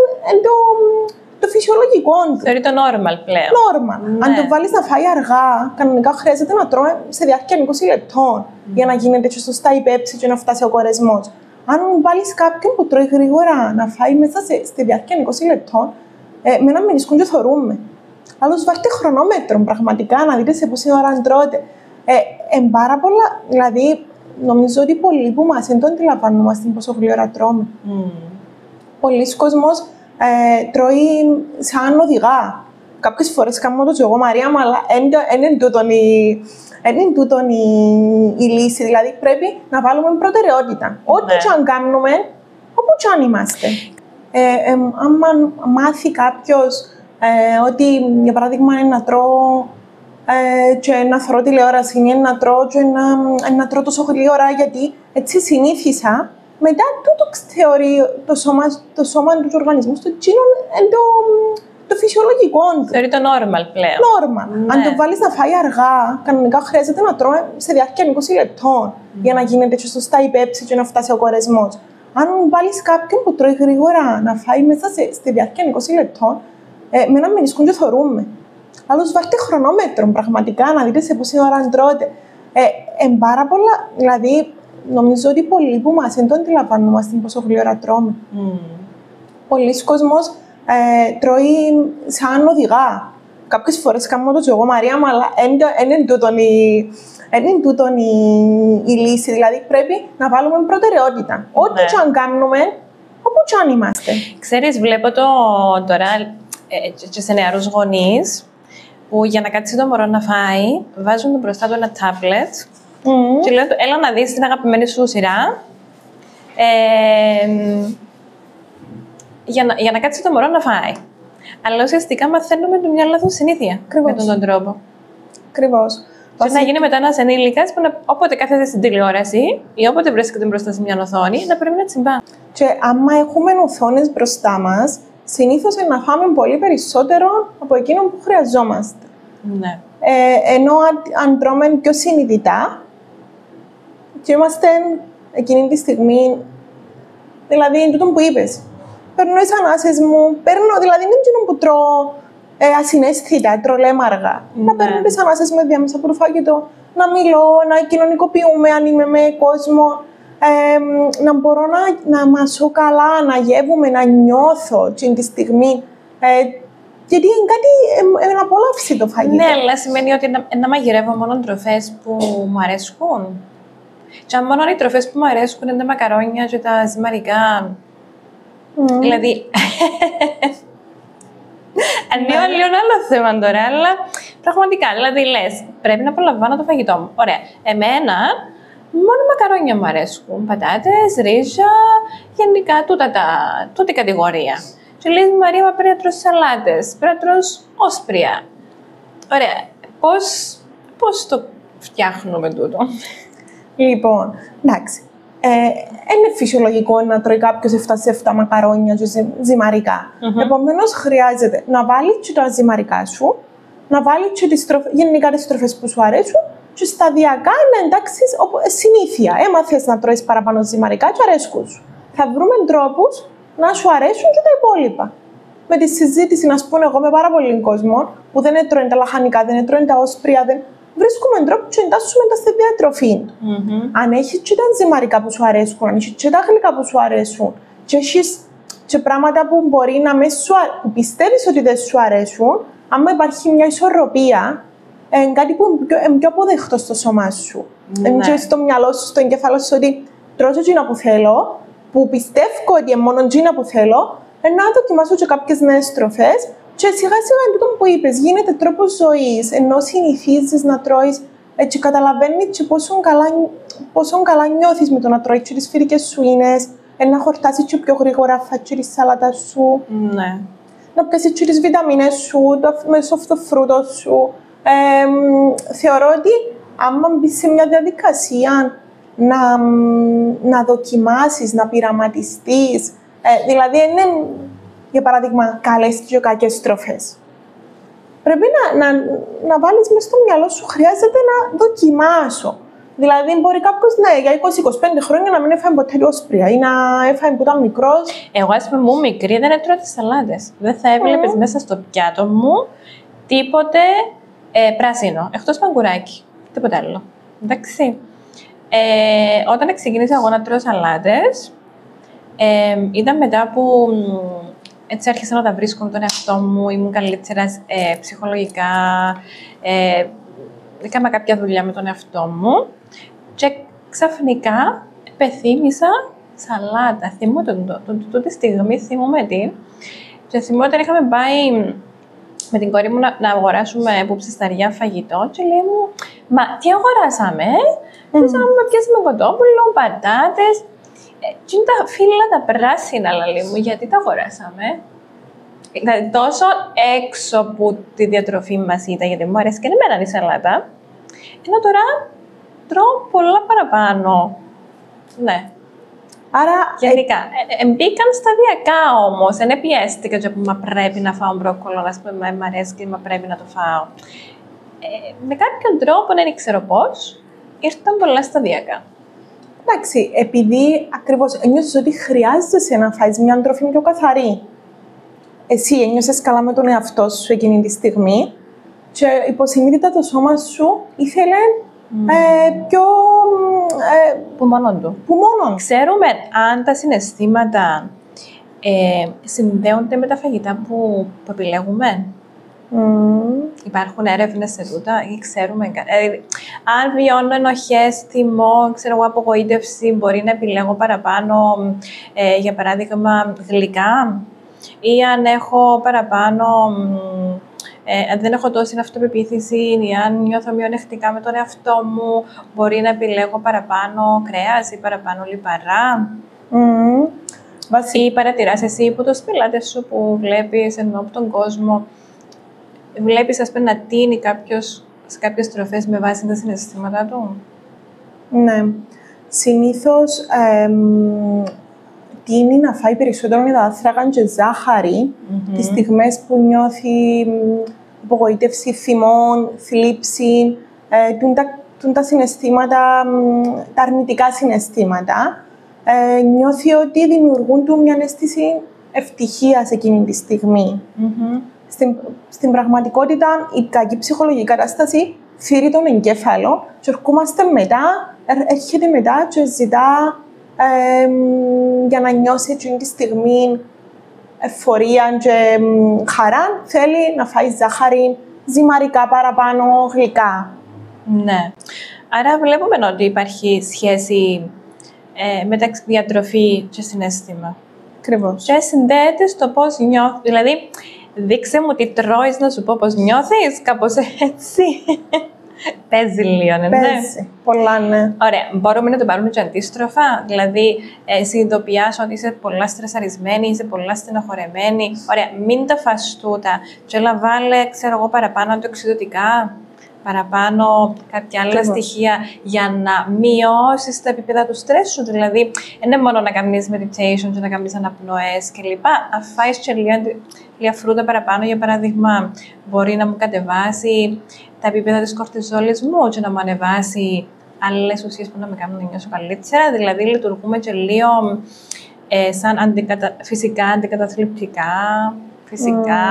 B: το φυσιολογικό του.
A: Θεωρεί το normal πλέον.
B: Normal. Ναι. Αν το βάλεις να φάει αργά, κανονικά χρειάζεται να τρώει σε διάρκεια 20 λεπτών για να γίνεται και σωστά η πέψη και να φτάσει ο κορεσμός. Αν βάλεις κάποιον που τρώει γρήγορα να φάει μέσα στη διάρκεια 20 λεπτών, με ένα μηνισκούν και θωρούμε. Άλλος βάλτε χρονόμετρο πραγματικά να δείτε σε πόση ώρα τρώτε. Πάρα πολλά, δηλαδή νομίζω ότι πολλοί που μας δεν το αντιλαμβανόμαστε πόσο γρήγορα τρώμε. Πολλοί κόσμος τρώει σαν οδηγά. Κάποιες φορές κάνω το και εγώ, Μαρία, αλλά δεν είναι τούτον η λύση. Δηλαδή πρέπει να βάλουμε προτεραιότητα. Ό,τι και αν κάνουμε, όπου και αν είμαστε. Αν μάθει κάποιος ότι, για παράδειγμα, είναι να τρώω και να θωρώ τηλεόραση ή να τρώω και να τρώω τόσο γρήγορα γιατί έτσι συνήθισα, μετά τούτο θεωρεί το σώμα του οργανισμού στο τσίνο το φυσιολογικό του.
A: Θεωρεί το normal πλέον.
B: Normal. Ναι. Αν το βάλεις να φάει αργά, κανονικά χρειάζεται να τρώει σε διάρκεια 20 λεπτών για να γίνεται και σωστά η πέψη και να φτάσει ο κορεσμός. Αν βάλεις κάποιον που τρώει γρήγορα να φάει μέσα στη διάρκεια 20 λεπτών, με ένα μηνισκούν και θωρούμε. Άλλος βάλτε χρονόμετρο πραγματικά να δείτε σε πόση ώρα τρώτε. Πάρα πολλά, δηλαδή νομίζω ότι πολλοί που μας δεν το αντιλαμβανόμαστε πόσο γρήγορα τρώμε. Πολλοί κόσμος τρώει σαν οδηγά. Κάποιες φορές κάνω το και εγώ, Μαρία, αλλά δεν είναι τούτον η λύση. Δηλαδή πρέπει να βάλουμε προτεραιότητα. Ό,τι και αν κάνουμε, όπου και αν είμαστε.
A: Ξέρεις, βλέπω τώρα και σε νεαρούς γονείς που για να κάτσει το μωρό να φάει, βάζουν μπροστά του ένα τάμπλετ και λέω έλα να δεις την αγαπημένη σου σειρά για να κάτσει το μωρό να φάει. Αλλά ουσιαστικά μαθαίνουμε το μυαλό του συνήθεια με τον τρόπο.
B: Ακριβώς.
A: Και να γίνει μετά ένας ενήλικας που όποτε κάθεται στην τηλεόραση ή όποτε βρίσκεται μπροστά σε μια οθόνη, να πρέπει να τσιμπά.
B: Και άμα έχουμε οθόνες μπροστά μας, συνήθως να φάμε πολύ περισσότερο από εκείνο που χρειαζόμαστε.
A: Ναι.
B: Ενώ αν τρώμε πιο συνειδητά και είμαστε εκείνη τη στιγμή, δηλαδή είναι τούτο που είπες. Παίρνω τις ανάσες μου, δηλαδή είναι εκείνο που τρώω ασυναίσθητα, τρώω αργά. Να παίρνω τις ανάσες μου διάμεσα από το φαγητό, να μιλώ, να κοινωνικοποιούμε αν είμαι με κόσμο, να μπορώ να μασώ καλά, να γεύομαι, να νιώθω εκείνη τη στιγμή. Γιατί είναι κάτι να απολαύσει το φαγητό.
A: Ναι, αλλά σημαίνει ότι να μαγειρεύω μόνο τροφές που μου αρέσκουν. Και αν μόνο οι τροφές που μου αρέσκουν είναι τα μακαρόνια και τα ζυμαρικά. Δηλαδή. Είναι λίγο άλλο θέμα τώρα, αλλά πραγματικά. Δηλαδή, λες, πρέπει να απολαμβάνω το φαγητό μου. Ωραία. Εμένα, μόνο μακαρόνια μου αρέσκουν. Πατάτες, ρύζα, γενικά τούτη κατηγορία. Και λέει Μαρία, μα πρέπει να τρως σαλάτες, πρέπει να τρως όσπρια. Ωραία. Πώς το φτιάχνουμε τούτο?
B: Λοιπόν, εντάξει. Είναι φυσιολογικό να τρώει κάποιος 7 μακαρόνια και ζυμαρικά. Επομένως, χρειάζεται να βάλεις και τα ζυμαρικά σου, να βάλεις και γενικά τις τροφές που σου αρέσουν και σταδιακά να εντάξεις συνήθεια. Έμαθες να τρώεις παραπάνω ζυμαρικά και αρέσκουν σου. Θα βρούμε τρόπους να σου αρέσουν και τα υπόλοιπα. Με τη συζήτηση, να σου πω εγώ με πάρα πολλοί κόσμο που δεν έτρωγε τα λαχανικά, δεν έτρωγε τα όσπρια, βρίσκουμε τρόπο και εντάσσουμε τα στη διατροφή. Αν έχεις και τα ζυμαρικά που σου αρέσουν, αν έχεις και τα γλυκά που σου αρέσουν, και έχεις και πράγματα που μπορεί να με που πιστεύεις ότι δεν σου αρέσουν, άμα υπάρχει μια ισορροπία, κάτι που είναι πιο αποδεκτό στο σώμα σου. Είναι και στο μυαλό σου, στο εγκέφαλο σου, ότι τρώω εκείνα που θέλω, που πιστεύω ότι είναι μόνο εκείνα που θέλω, να δοκιμάσω και κάποιες νέες τροφές. Και σιγά σιγά τούτο που είπες, γίνεται τρόπος ζωής, ενώ συνηθίζεις να τρώεις, έτσι καταλαβαίνεις και πόσο καλά νιώθεις με το να τρώεις και τις φοιτικές σου ίνες, να χορτάσεις και πιο γρήγορα φάτσι τη σάλατα σου,
A: Ναι.
B: να πιάσεις και τις βιταμίνες σου, το φρούτο σου. Θεωρώ ότι άμα μπεις σε μια διαδικασία να δοκιμάσεις, να πειραματιστείς, δηλαδή είναι, για παράδειγμα, καλές και κακές τροφές. Πρέπει να βάλεις μέσα στο μυαλό σου, χρειάζεται να δοκιμάσω. Δηλαδή, μπορεί κάποιος για 20-25 χρόνια να μην έφαγε ποτέ όσπρια ή να έφαγε που ήταν μικρός.
A: Εγώ, ας πούμε, μου μικρή δεν έτρωγα τις σαλάτες. Δεν θα έβλεπες μέσα στο πιάτο μου τίποτε πράσινο, εκτός παγκουράκι. Τίποτε άλλο. Εντάξει. Όταν ξεκίνησα εγώ να τρώω σαλάτες, ήταν μετά που έτσι άρχισα να τα βρίσκω με τον εαυτό μου, ήμουν καλύτερα ψυχολογικά, έκανα κάποια δουλειά με τον εαυτό μου και ξαφνικά πεθύμησα σαλάτα. Θυμούμαι τούτη στιγμή, θυμούμαι τι. Και θυμούμαι όταν είχαμε πάει με την κόρη μου να αγοράσουμε που ψισταριά φαγητό και λέει μου, μα τι αγοράσαμε, με πιάσαμε κοτόπουλο, πατάτες. Τι είναι τα φύλλα τα πράσινα, λαλή μου, γιατί τα αγοράσαμε. Δηλαδή, τόσο έξω από τη διατροφή μας ήταν, γιατί μου αρέσει και εμένα η σαλάτα. Ενώ τώρα τρώω πολλά παραπάνω. Ναι.
B: Άρα,
A: γενικά. Μπήκαν σταδιακά όμως. Δεν πιέστηκα και που μα πρέπει να φάω μπρόκολο, να πούμε, μ' αρέσει και μα πρέπει να το φάω. Με κάποιον τρόπο, δεν ξέρω πώς, ήρθαν πολλά σταδιακά.
B: Εντάξει, επειδή ακριβώς ένιωσες ότι χρειάζεσαι να φάεις μια τροφή πιο καθαρή. Εσύ ένιωσες καλά με τον εαυτό σου εκείνη τη στιγμή και υποσυνείδητα το σώμα σου ήθελε πιο...
A: Που μόνον του.
B: Που μόνον.
A: Ξέρουμε αν τα συναισθήματα συνδέονται με τα φαγητά που επιλέγουμε. Υπάρχουν έρευνες σε τούτα ή ξέρουμε. Αν βιώνω ενοχές, θυμό, απογοήτευση, μπορεί να επιλέγω παραπάνω, για παράδειγμα, γλυκά, ή αν έχω παραπάνω, αν δεν έχω τόση αυτοπεποίθηση ή αν νιώθω μειονεκτικά με τον εαυτό μου, μπορεί να επιλέγω παραπάνω κρέας ή παραπάνω λιπαρά. Ή παρατηράς εσύ που τους πελάτες σου που βλέπεις ενώ από τον κόσμο, βλέπεις, ας πούμε, να τίνει κάποιος σε κάποιες τροφές με βάση τα συναισθήματα του.
B: Ναι. Συνήθως τίνει να φάει περισσότερο υδατάνθρακα και ζάχαρη τις στιγμές που νιώθει απογοήτευση, θυμό, θλίψη, τα συναισθήματα, τα αρνητικά συναισθήματα. Νιώθει ότι δημιουργούν του μια αίσθηση ευτυχίας εκείνη τη στιγμή. Στην πραγματικότητα, η κακή ψυχολογική κατάσταση φύρει τον εγκέφαλο και έρχεται μετά και ζητά για να νιώσει εκείνη τη στιγμή ευφορία και χαρά, θέλει να φάει ζάχαρη, ζυμαρικά παραπάνω, γλυκά.
A: Ναι. Άρα βλέπουμε ότι υπάρχει σχέση μεταξύ διατροφή και συναίσθημα.
B: Ακριβώς.
A: Και συνδέεται στο πώς νιώθει. Δηλαδή, δείξε μου τι τρώεις να σου πω πώς νιώθεις, κάπως έτσι. Παίζει λίγο, ναι.
B: Παίζει. Πολλά, ναι.
A: Ωραία. Μπορούμε να το πάρουμε και αντίστροφα. Δηλαδή, συνειδητοποιάς ότι είσαι πολλά στρεσαρισμένη, είσαι πολλά στενοχωρεμένη. Ωραία. Μην τα φας τούτα. Και έλα βάλε, παραπάνω αντιοξυδωτικά. παραπάνω κάποια άλλα στοιχεία για να μειώσεις τα επίπεδα του στρες σου. Δηλαδή, δεν είναι μόνο να κάνεις meditation και να κάνεις αναπνοές κλπ. Αν φάεις και λίγα φρούτα παραπάνω, για παράδειγμα, μπορεί να μου κατεβάσει τα επίπεδα της κορτιζόλης μου και να μου ανεβάσει άλλες ουσίες που να με κάνουν να νιώσω καλύτερα. Δηλαδή, λειτουργούμε και λίγο σαν φυσικά αντικαταθλιπτικά, φυσικά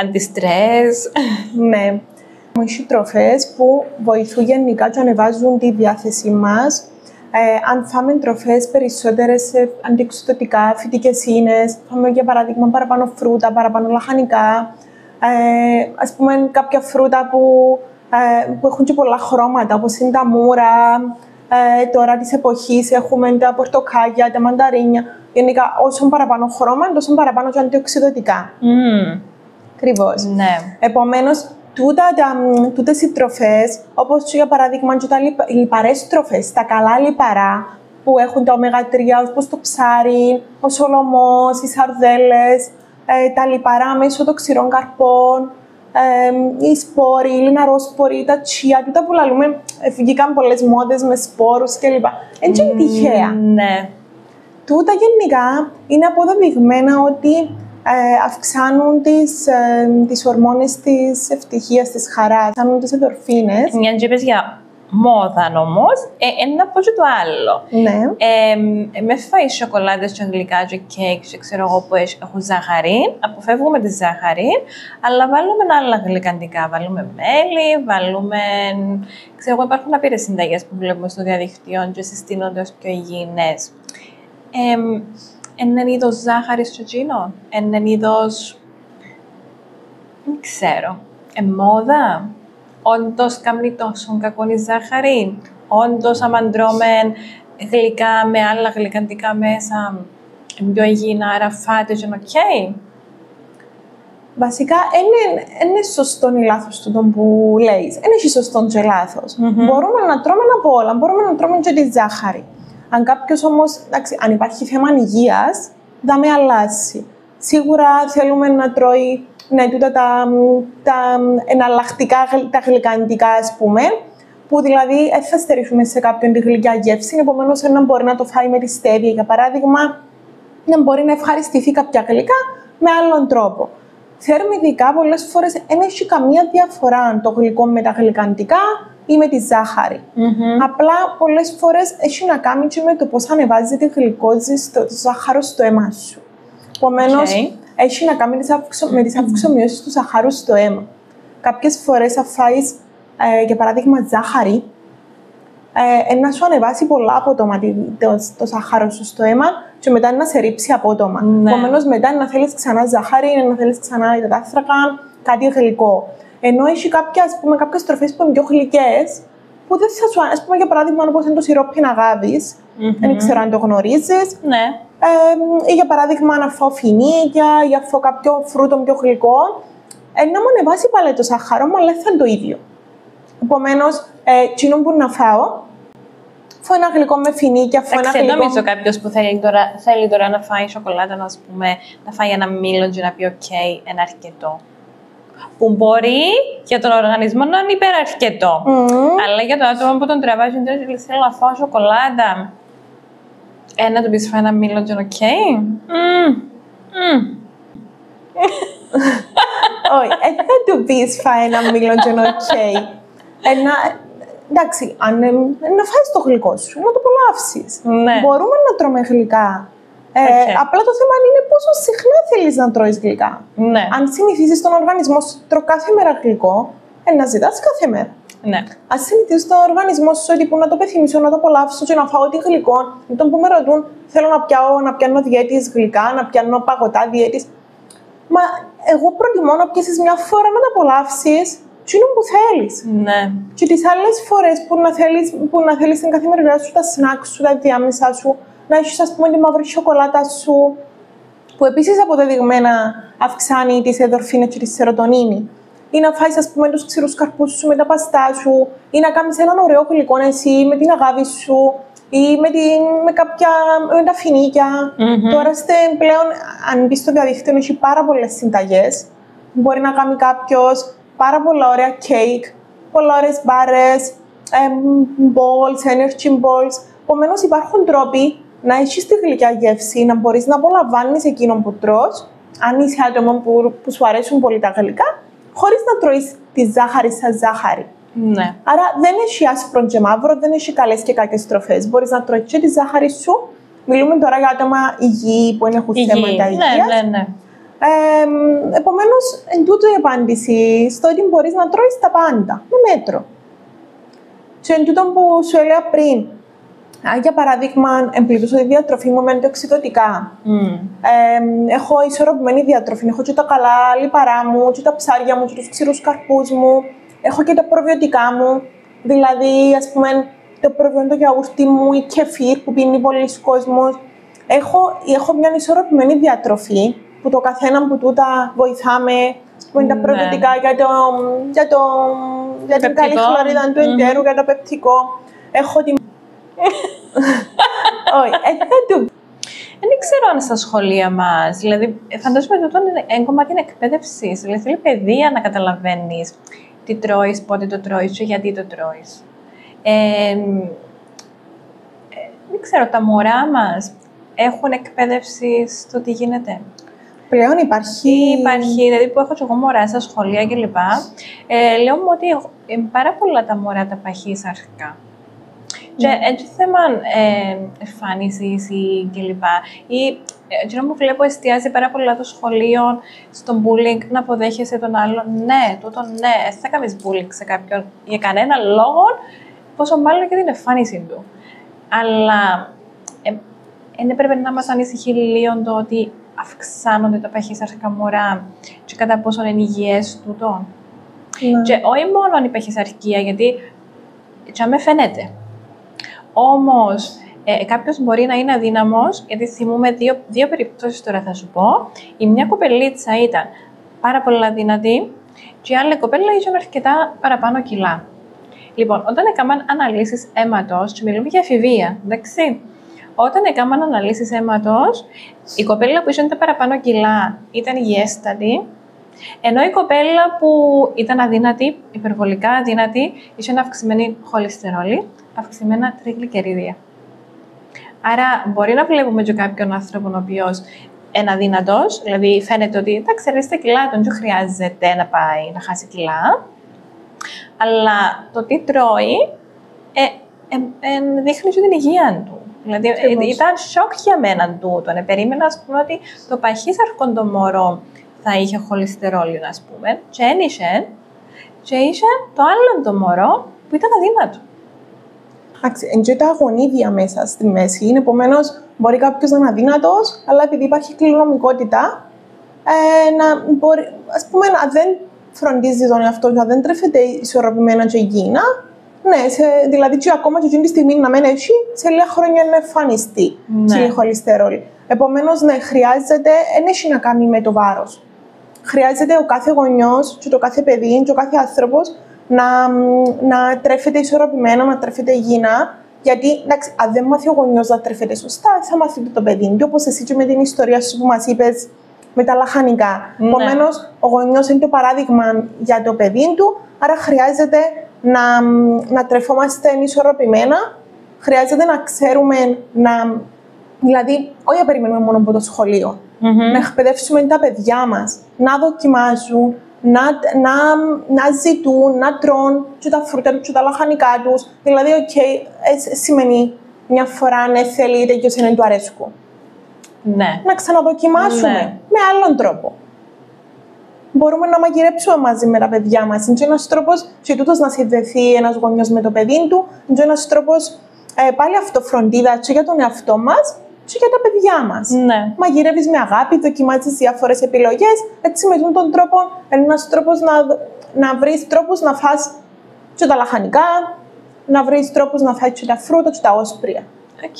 A: αντιστρες.
B: Ναι. Έχει τροφές που βοηθούν γενικά και ανεβάζουν τη διάθεσή μας. Αν φάμε τροφές περισσότερες αντιεξουδοτικά, φυτικές ίνες, φάμε για παράδειγμα παραπάνω φρούτα, παραπάνω λαχανικά, ας πούμε κάποια φρούτα που έχουν και πολλά χρώματα, όπως είναι τα μούρα, τώρα της εποχής έχουμε τα πορτοκάλια, τα μανταρίνια. Γενικά, όσο παραπάνω χρώμα, τόσο παραπάνω και αντιοξυδοτικά. Ακριβώς.
A: Ναι.
B: Επομένως, τούτες οι τροφές, όπως για παράδειγμα και τα λιπαρές τροφές, τα καλά λιπαρά που έχουν τα ω3, όπως το ψάρι, ο σολομός, οι σαρδέλες, τα λιπαρά μέσω των ξηρών καρπών, οι σπόροι, οι λιναρόσποροι, τα τσία, τούτα που λαλούμε, βγήκαν πολλές μόδες με σπόρους κλπ. Έτσι είναι τυχαία.
A: Ναι.
B: Τούτα γενικά είναι αποδεδειγμένα ότι αυξάνουν τις ορμόνες της ευτυχίας, της χαράς, αυξάνουν τις ενδορφίνες.
A: Μια και είπες για μόδα όμως, ένα από και το άλλο.
B: Ναι.
A: Με φάει σοκολάτες και γλυκά και κέικ και ξέρω εγώ που έχουν ζάχαρη, αποφεύγουμε τη ζάχαρη, αλλά βάλουμε άλλα γλυκαντικά. Βάλουμε μέλι, βάλουμε. Ξέρω εγώ, υπάρχουν απείρες συνταγές που βλέπουμε στο διαδικτύο και συστήνονται ως πιο υγιεινές. Έναν είδος ζάχαρης στο τζίνο, έναν είδος. Δεν ξέρω. Μόδα. Όντως κάνει τόσο κακό η ζάχαρη. Όντως, άμα τρώμε γλυκά με άλλα γλυκαντικά μέσα, πιο υγιεινά, άρα φάτε και οκ.
B: Βασικά, είναι σωστό ή λάθος τούτο που λέεις. Δεν έχει σωστό και λάθος. Μπορούμε να τρώμε από όλα. Μπορούμε να τρώμε και τη ζάχαρη. Αν κάποιος όμως, αν υπάρχει θέμα υγείας, θα με αλλάσει. Σίγουρα θέλουμε να τρώει τούτα τα εναλλακτικά, τα γλυκαντικά, ας πούμε, που δηλαδή δεν θα στερήσουμε σε κάποιον τη γλυκιά γεύση, επομένως να μπορεί να το φάει με τη στέβια, για παράδειγμα, να μπορεί να ευχαριστηθεί κάποια γλυκά με άλλον τρόπο. Θερμιδικά, πολλές φορές δεν έχει καμία διαφορά το γλυκό με τα γλυκαντικά ή με τη ζάχαρη. Απλά πολλές φορές έχει να κάνει και με το πώς ανεβάζει τη γλυκόζη, το ζάχαρο στο αίμα σου. Επομένως, έχει να κάνει με τις αυξομοιώσεις του ζαχάρου στο αίμα. Κάποιες φορές, αν φάεις, για παράδειγμα, ζάχαρη, να σου ανεβάσει πολλά απότομα το ζάχαρο σου στο αίμα και μετά να σε ρίψει απότομα.
A: Ναι.
B: Επομένως, μετά να θέλεις ξανά ζάχαρη, να θέλεις ξανά υδατάνθρακα, κάτι γλυκό. Ενώ έχει κάποιες τροφές που είναι πιο γλυκές, που δεν θα σου αρέσει. Ας πούμε, για παράδειγμα, όπως είναι το σιρόπι αγάδης, δεν ξέρω αν το γνωρίζεις.
A: Ναι.
B: Ή για παράδειγμα, να φάω φινίκια ή να φάω κάποιο φρούτο πιο γλυκό, να μου ανεβάσει πάλι το ζάχαρο, αλλά δεν θα είναι το ίδιο. Επομένως, τσίνο που να φάω, φάω ένα γλυκό με φινίκια, φάω ένα γλυκό.
A: Νομίζω κάποιος που θέλει τώρα να φάει σοκολάτα, να φάει ένα μήλο και να πει «ΟΚ, είναι αρκετό». Που μπορεί για τον οργανισμό να είναι υπεραρκετό. Αλλά για το άτομο που τον τραβάει, θέλω να φάω σοκολάτα. Να του πεις φάει ένα μήλο και είναι οκ.
B: Όχι, θα του πεις φάει ένα μήλο και είναι οκ. Εντάξει, να φάεις το γλυκό σου, να το απολαύσεις.
A: Ναι.
B: Μπορούμε να τρώμε γλυκά. Απλά το θέμα είναι πόσο συχνά θέλεις να τρώεις γλυκά.
A: Ναι.
B: Αν συνηθίσεις τον οργανισμό σου τρώω κάθε μέρα γλυκό, να ζητάς κάθε μέρα.
A: Ναι.
B: Αν συνηθίσεις τον οργανισμό σου ότι που να το πεθυμίσω, να το απολαύσω και να φάω ό,τι γλυκό, τον που με ρωτούν, θέλω να πιάνω διέτης γλυκά, να πιάνω παγωτά διέτης. Μα εγώ προτιμώ να πιάσεις μια φορά να το απολαύσεις, τι είναι που θέλεις.
A: Ναι.
B: Και τις άλλες φορές που να θέλεις στην καθημερινότητα σου, τα σνακ σου, τα διάμεσα σου, να έχεις, ας πούμε, τη μαύρη σοκολάτα σου, που επίσης αποδεδειγμένα αυξάνει τις ενδορφίνες και τη σερωτονίνη. Ή να φάεις, ας πούμε, τους ξηρούς καρπούς σου με τα παστά σου, ή να κάνεις έναν ωραίο γλυκό εσύ με την αγάπη σου, ή με τα φινίκια. Τώρα πλέον, αν μπεις στο διαδίκτυο, έχει πάρα πολλές συνταγές. Μπορεί να κάνει κάποιος πάρα πολλά ωραία κέικ, πολλά ωραίες μπάρες, balls, energy balls. Επομένως, υπάρχουν τρόποι να έχεις τη γλυκιά γεύση, να μπορείς να απολαμβάνεις εκείνο που τρως, αν είσαι άτομο που σου αρέσουν πολύ τα γλυκά, χωρίς να τρώεις τη ζάχαρη σαν ζάχαρη.
A: Ναι.
B: Άρα δεν έχει άσπρο και μαύρο, δεν έχει καλές και κακές τροφές. Μπορείς να τρώεις και τη ζάχαρη σου. Μιλούμε τώρα για άτομα υγιή που έχουν θέματα υγείας.
A: Ναι.
B: Επομένως, εν τούτο η απάντηση στο ότι μπορείς να τρώεις τα πάντα, με μέτρο. Και εν τούτο που σου έλεγα πριν, για παράδειγμα, εμπλουτίζω τη διατροφή μου με αντιοξυδωτικά. Έχω ισορροπημένη διατροφή, έχω και τα καλά λιπαρά μου, και τα ψάρια μου, και τους ξηρούς καρπούς μου, έχω και τα προβιωτικά μου, δηλαδή, ας πούμε, το προβιωτικό γιαούρτι μου, η κεφίρ που πίνει πολλοί κόσμος. Έχω μια ισορροπημένη διατροφή, που το καθένα από τούτα βοηθάμε, που είναι τα προβιωτικά για την καλή χλωρίδα του εντέρου, για το πεπτικό. Έχω την... Όχι,
A: δεν ξέρω αν στα σχολεία μας, δηλαδή φαντάζομαι ότι είναι κομμάτι εκπαίδευσης, δηλαδή θέλει παιδεία να καταλαβαίνεις τι τρώεις, πότε το τρώεις και γιατί το τρώεις. Δεν ξέρω, τα μωρά μας έχουν εκπαίδευση στο τι γίνεται.
B: Πλέον υπάρχει,
A: δηλαδή που έχω και εγώ μωρά στα σχολεία κλπ. Λέω μου ότι πάρα πολλά τα μωρά τα παχύσαρκα. Και έτσι θέμα εμφάνισης ή κλπ. Ή έτσι που βλέπω εστιάζει πάρα πολλά το σχολείο στο bullying, να αποδέχεσαι τον άλλον. Ναι, θα κάνεις bullying σε κάποιον για κανένα λόγο, πόσο μάλλον και την εμφάνιση του. Αλλά δεν έπρεπε να μας ανησυχεί λίγο το ότι αυξάνονται τα παχύσαρκα μωρά και κατά πόσο είναι υγιές τούτο. Και όχι μόνο η παχυσαρκία, γιατί και με φαίνεται. Όμως, κάποιος μπορεί να είναι αδύναμος, γιατί θυμούμε δύο περιπτώσεις τώρα θα σου πω. Η μια κοπελίτσα ήταν πάρα πολύ αδύνατη και η άλλη κοπέλα είχε αρκετά παραπάνω κιλά. Λοιπόν, όταν έκαναν αναλύσεις αίματος, και μιλούμε για εφηβεία, εντάξει. Όταν έκαναν αναλύσεις αίματος, η κοπέλα που είχε τα παραπάνω κιλά ήταν υγιέστατη, ενώ η κοπέλα που ήταν αδύνατη, υπερβολικά αδύνατη, είχε αυξημένη χολυστερόλη, αυξημένα τριγλικερίδια. Άρα, μπορεί να βλέπουμε και κάποιον άνθρωπο ο οποίος είναι αδύνατος, δηλαδή φαίνεται ότι εντάξει, τα κιλά του, δεν χρειάζεται να πάει να χάσει κιλά, αλλά το τι τρώει δείχνει και την υγεία του. Δηλαδή, ήταν σοκ για μένα τούτο. Περίμενα, ας πούμε, ότι το παχύσαρκο το μωρό θα είχε χολυστερόλιο, ας πούμε, και είχε το άλλο το μωρό που ήταν αδύνατο.
B: Εντάξει, είναι τα αγωνίδια μέσα στη μέση. Επομένως, μπορεί κάποιος να είναι αδύνατος, αλλά επειδή υπάρχει κληρονομικότητα, ας πούμε, αν δεν φροντίζει τον εαυτό του, αν δεν τρέφεται ισορροπημένα και υγιεινά, ναι, δηλαδή και ακόμα και εκείνη τη στιγμή να μένει έτσι, σε λίγα χρόνια να εμφανιστεί η χολυστερόλη. Επομένως, ναι, χρειάζεται, δεν έχει να κάνει με το βάρος. Χρειάζεται ο κάθε γονιός και το κάθε παιδί και ο κάθε άνθρωπος να τρέφεται ισορροπημένα, να τρέφεται υγιεινά. Γιατί, εντάξει, αν δεν μάθει ο γονιός να τρέφεται σωστά, θα μάθει το παιδί. Και όπως εσύ και με την ιστορία σου που μας είπες με τα λαχανικά. Επομένως, ο γονιός είναι το παράδειγμα για το παιδί του, άρα χρειάζεται να τρεφόμαστε ισορροπημένα, χρειάζεται να ξέρουμε δηλαδή, όχι να περιμένουμε μόνο από το σχολείο, να εκπαιδεύσουμε τα παιδιά μας, να δοκιμάζουν, να ζητούν, να τρώνε και τα φρούτα και τα λαχανικά τους. Δηλαδή, σημαίνει μια αν θέλει είτε και δεν του αρέσκουν.
A: Ναι.
B: Να ξαναδοκιμάσουμε με άλλον τρόπο. Μπορούμε να μαγειρέψουμε μαζί με τα παιδιά μας. Είναι ένας τρόπος και τούτος να συνδεθεί ένας γονιός με το παιδί του. Είναι ένας τρόπος πάλι αυτοφροντίδα και για τον εαυτό μας και για τα παιδιά μας.
A: Ναι.
B: Μαγειρεύεις με αγάπη, δοκιμάζεις διάφορες επιλογές. Έτσι με τον τρόπο είναι ένας τρόπος να βρεις τρόπους να φας και τα λαχανικά, να βρεις τρόπους να φας και τα φρούτα και τα όσπρια.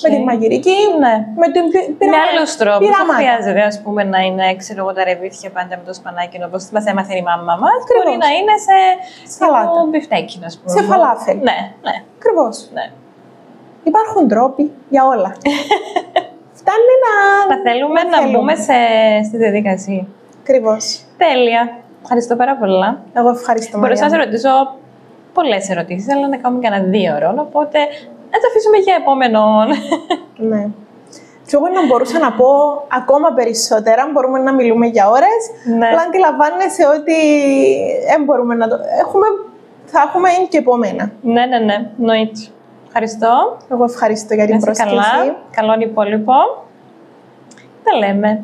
B: Με την μαγειρική,
A: με άλλους τρόπους. Δεν χρειάζεται, ας πούμε, να είναι τα ρεβίθια πάντα με το σπανάκι, όπως μας έμαθε η μάμα μας. Μπορεί να είναι σε σαλάτα, μπιφτέκι, ας πούμε.
B: Σε φαλάφελ.
A: Ναι.
B: Ακριβώς.
A: Ναι.
B: Υπάρχουν τρόποι για όλα. Φτάνει
A: να θέλουμε να μπούμε στη διαδικασία.
B: Ακριβώς.
A: Τέλεια. Ευχαριστώ πάρα πολλά.
B: Εγώ ευχαριστώ.
A: Μπορούσα να σε
B: Μαρία.
A: ρωτήσω πολλές ερωτήσεις, αλλά να κάνουμε κανένα 2 ώρων, οπότε να το αφήσουμε για επόμενο.
B: Ναι. Και εγώ να μπορούσα να πω ακόμα περισσότερα, μπορούμε να μιλούμε για ώρες,
A: Ναι.
B: αλλά αντιλαμβάνεσαι ότι δεν μπορούμε να το... θα έχουμε και επόμενα.
A: Ναι, εννοείται. Ευχαριστώ.
B: Εγώ ευχαριστώ για την
A: Να είσαι
B: πρόσκληση.
A: καλά. Καλό υπόλοιπο. Τα λέμε.